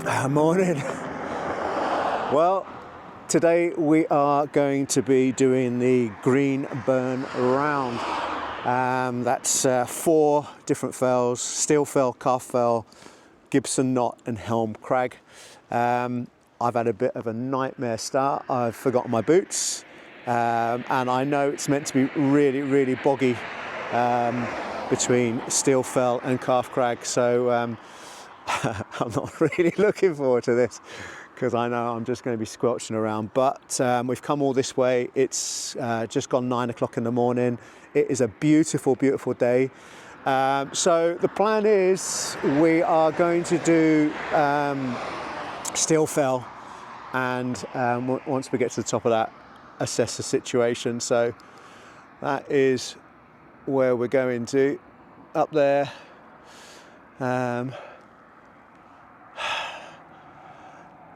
Morning. Well, today we are going to be doing the Greenburn Round. That's 4 different fells: steel fell, calf fell, Gibson, Knott and Helm Crag. I've had a bit of a nightmare start. I've forgotten my boots, and I know it's meant to be really boggy between steel fell and calf crag, so I'm not really looking forward to this because I know I'm just going to be squelching around. But we've come all this way. It's just gone 9 o'clock in the morning. It is a beautiful day. So the plan is we are going to do steel fell, and once we get to the top of that, assess the situation. So that is where we're going to, up there.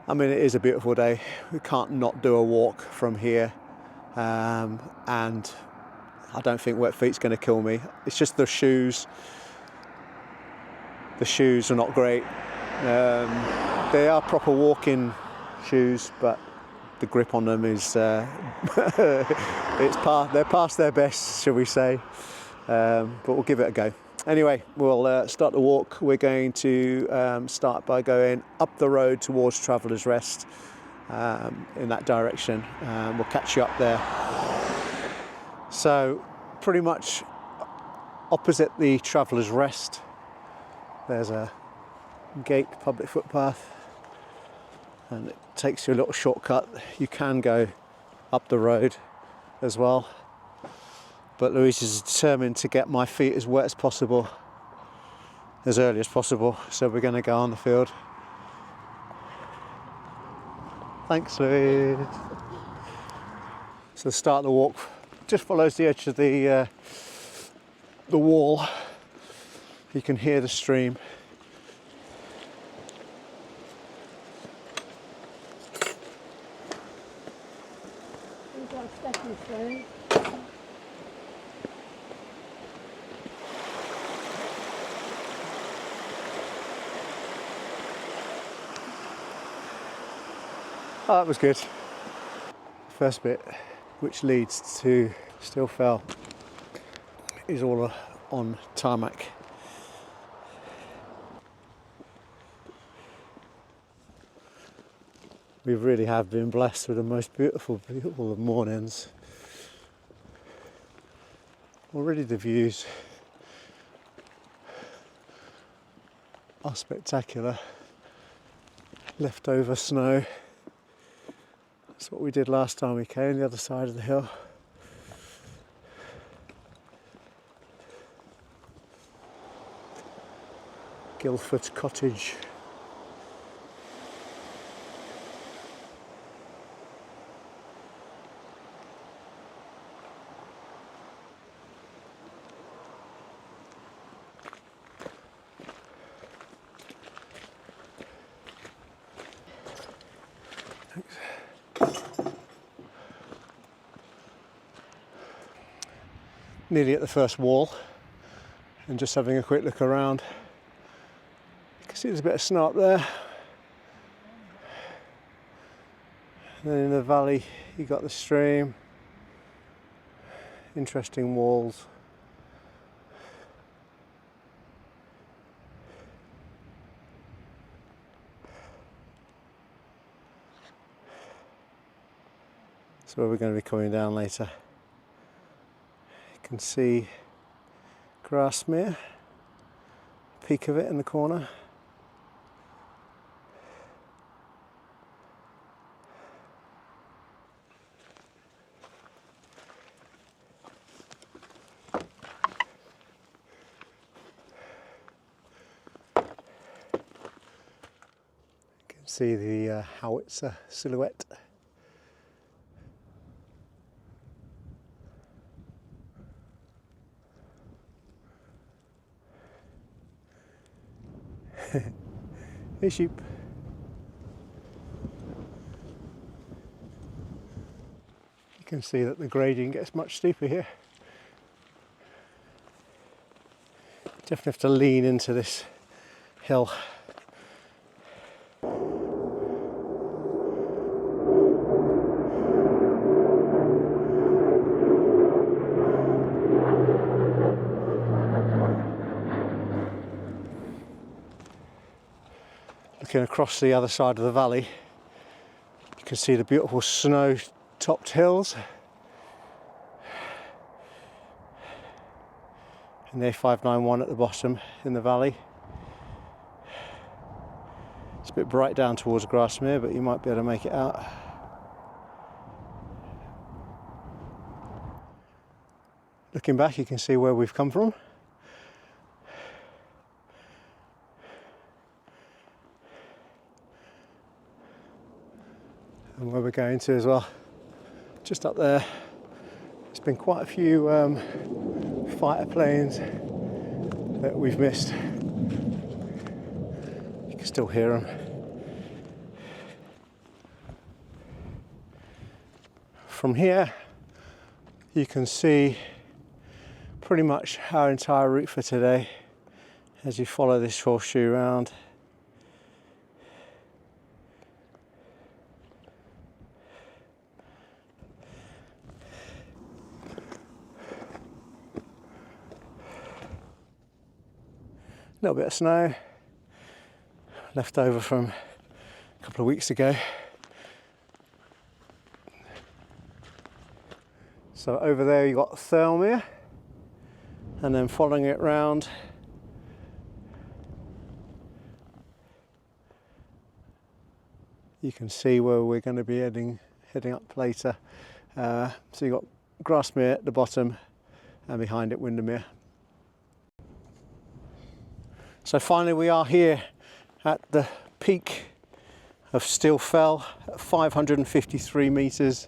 I mean, it is a beautiful day. We can't not do a walk from here, and I don't think wet feet's going to kill me. It's just the shoes. The shoes are not great. They are proper walking shoes, but the grip on them is they're past their best, shall we say. But we'll give it a go. Anyway, we'll start the walk. We're going to start by going up the road towards Traveller's Rest, in that direction. We'll catch you up there. So pretty much opposite the Traveller's Rest, there's a gate, public footpath, and it takes you a little shortcut. You can go up the road as well, but Louise is determined to get my feet as wet as possible, as early as possible, so we're going to go on the field. Thanks, Louise. So the start of the walk just follows the edge of the wall. You can hear the stream. We've got a stepping stone. Oh, that was good. First bit, which leads to Steel Fell, is all on tarmac. We really have been blessed with the most beautiful of mornings. Already the views are spectacular. Leftover snow. That's what we did last time we came, the other side of the hill. Guildford Cottage. Nearly at the first wall, and just having a quick look around. You can see there's a bit of snow up there. And then in the valley you got the stream. Interesting walls. That's where we're going to be coming down later. You can see Grasmere, peak of it in the corner. You can see the Howitzer silhouette. Hey sheep. You can see that the gradient gets much steeper here. Definitely have to lean into this hill. looking across the other side of the valley, you can see the beautiful snow-topped hills and the A591 at the bottom in the valley. It's a bit bright down towards Grasmere, but you might be able to make it out. Looking back, you can see where we've come from. And where we're going to as well. Just up there, there's been quite a few fighter planes that we've missed. You can still hear them. From here, you can see pretty much our entire route for today as you follow this horseshoe round. A little bit of snow left over from a couple of weeks ago. So over there you got Thelmere, and then following it round you can see where we're going to be heading up later. So you've got Grasmere at the bottom and behind it Windermere. So finally we are here at the peak of Still Fell at 553 metres.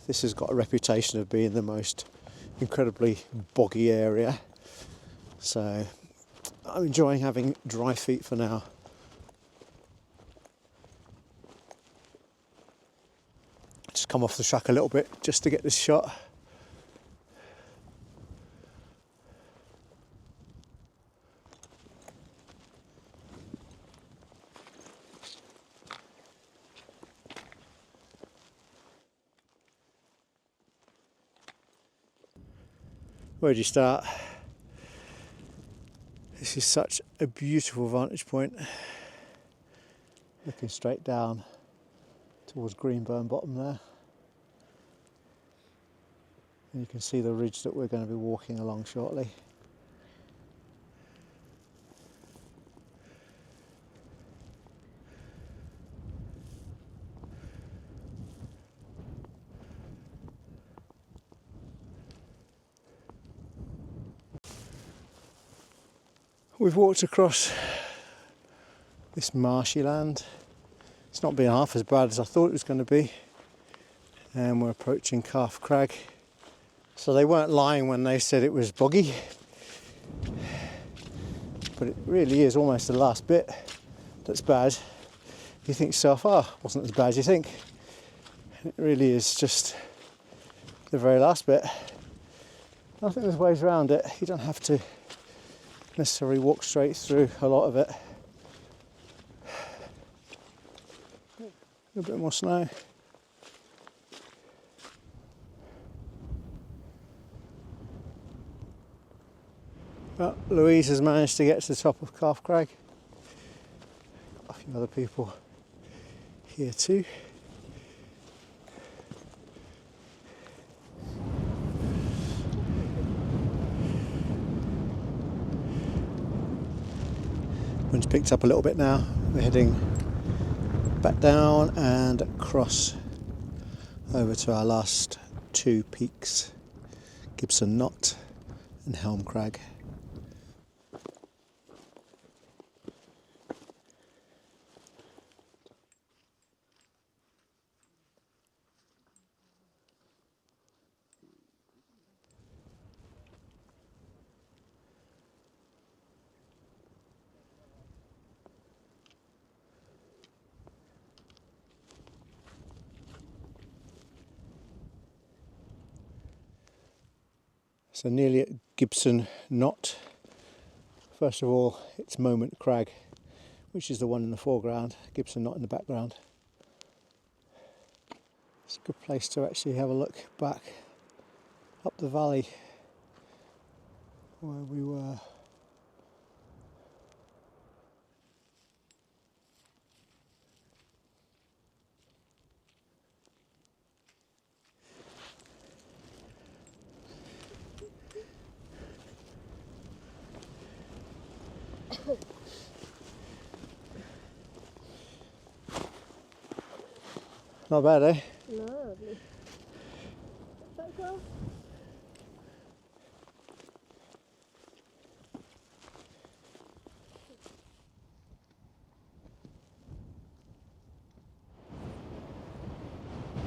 This has got a reputation of being the most incredibly boggy area, so I'm enjoying having dry feet for now. Just come off the track a little bit just to get this shot. Where do you start? This is such a beautiful vantage point, looking straight down towards Greenburn bottom there. And you can see the ridge that we're going to be walking along shortly. We've walked across this marshy land. It's not been half as bad as I thought it was going to be. And we're approaching Helm Crag. So they weren't lying when they said it was boggy. But it really is almost the last bit that's bad. You think to yourself, oh, it wasn't as bad as you think. It really is just the very last bit. I think there's ways around it. You don't have to necessarily walk straight through a lot of it. A little bit more snow. But Louise has managed to get to the top of Helm Crag. A few other people here too. Wind's picked up a little bit now. We're heading back down and across over to our last two peaks, Gibson Knott and Helm Crag. So nearly at Gibson Knott. First of all, it's Moment Crag, which is the one in the foreground, Gibson Knott in the background. It's a good place to actually have a look back up the valley where we were. Not bad, eh? No, lovely. Photograph?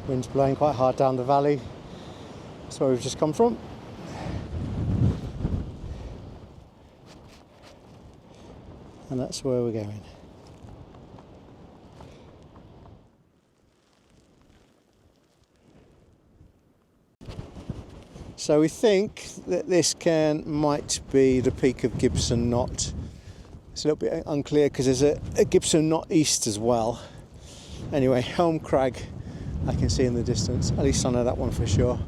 Wind's blowing quite hard down the valley. That's where we've just come from. And that's where we're going. So we think that this might be the peak of Gibson Knott. It's a little bit unclear because there's a Gibson Knott east as well. Anyway, Helm Crag I can see in the distance. At least I know that one for sure.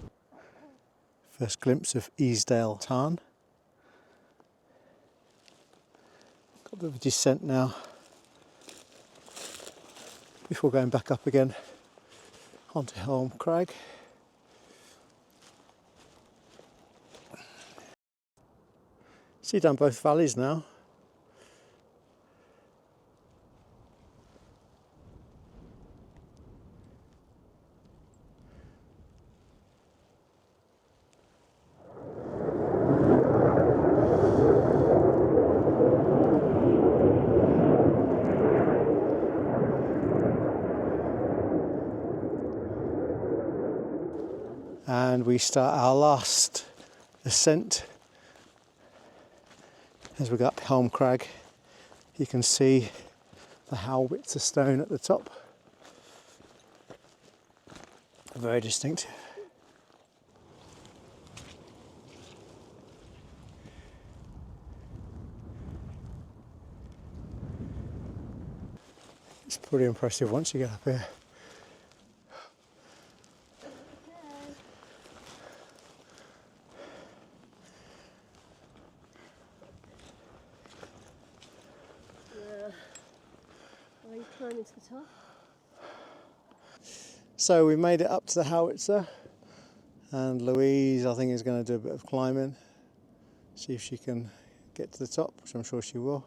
First glimpse of Easdale Tarn. Got a bit of a descent now before going back up again onto Helm Crag. See down both valleys now. And we start our last ascent. As we go up Helm Crag, you can see the Howitzer stone at the top. Very distinctive. It's pretty impressive once you get up here. Are you climbing to the top? So we made it up to the Howitzer, and Louise I think is going to do a bit of climbing, see if she can get to the top, which I'm sure she will.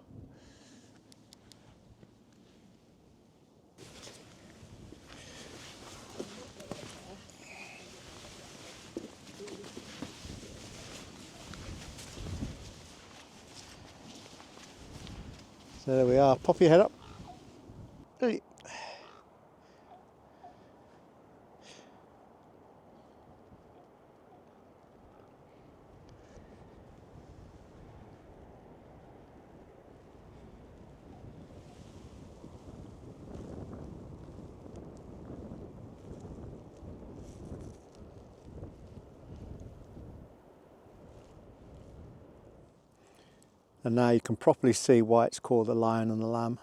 So there we are, pop your head up. Hey. And now you can properly see why it's called the Lion and the Lamb.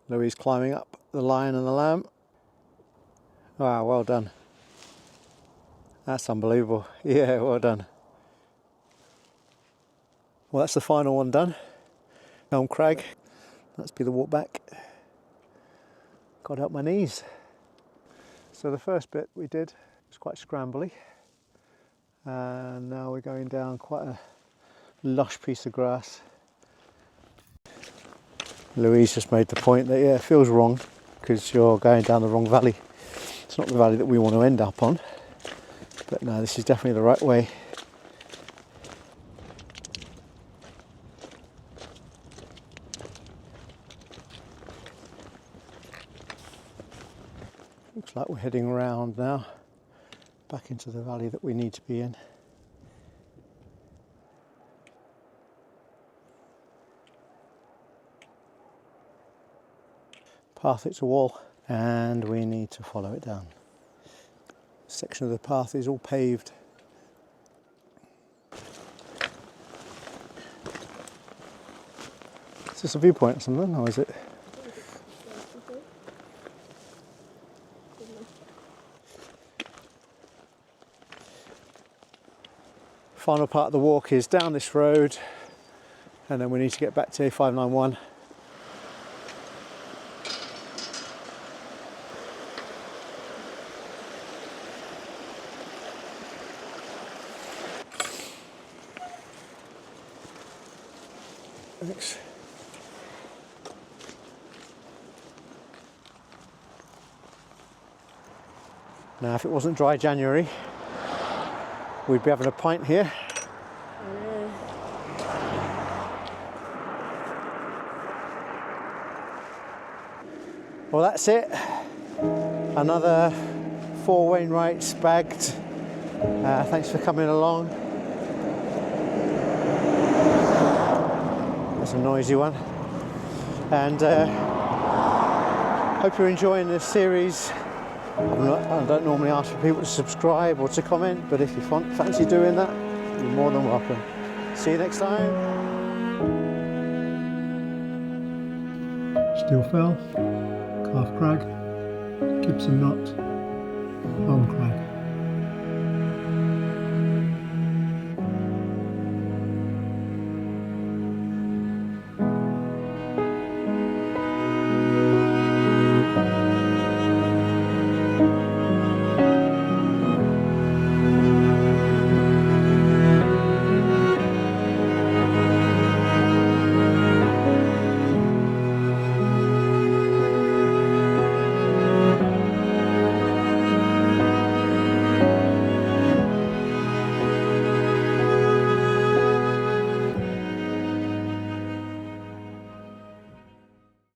Louise climbing up the Lion and the Lamb. Wow, well done. That's unbelievable. Yeah, well done. Well, that's the final one done. Helm Crag. Let's be the walk back. Got to help my knees. So the first bit we did was quite scrambly. And now we're going down quite a lush piece of grass. Louise just made the point that yeah, it feels wrong because you're going down the wrong valley. It's not the valley that we want to end up on, but no, this is definitely the right way. Looks like we're heading around now, back into the valley that we need to be in. Path, it's a wall, and we need to follow it down. This section of the path is all paved. Is this a viewpoint or something, or is it? Final part of the walk is down this road, and then we need to get back to A591. Thanks. Now, if it wasn't dry January, we'd be having a pint here. Well, that's it. Another 4 Wainwrights bagged. Thanks for coming along. That's a noisy one. And hope you're enjoying this series. I don't normally ask for people to subscribe or to comment, but if you fancy doing that, you're more than welcome. See you next time. Steel Fell, Calf Crag, Gibson Knott, Helm Crag.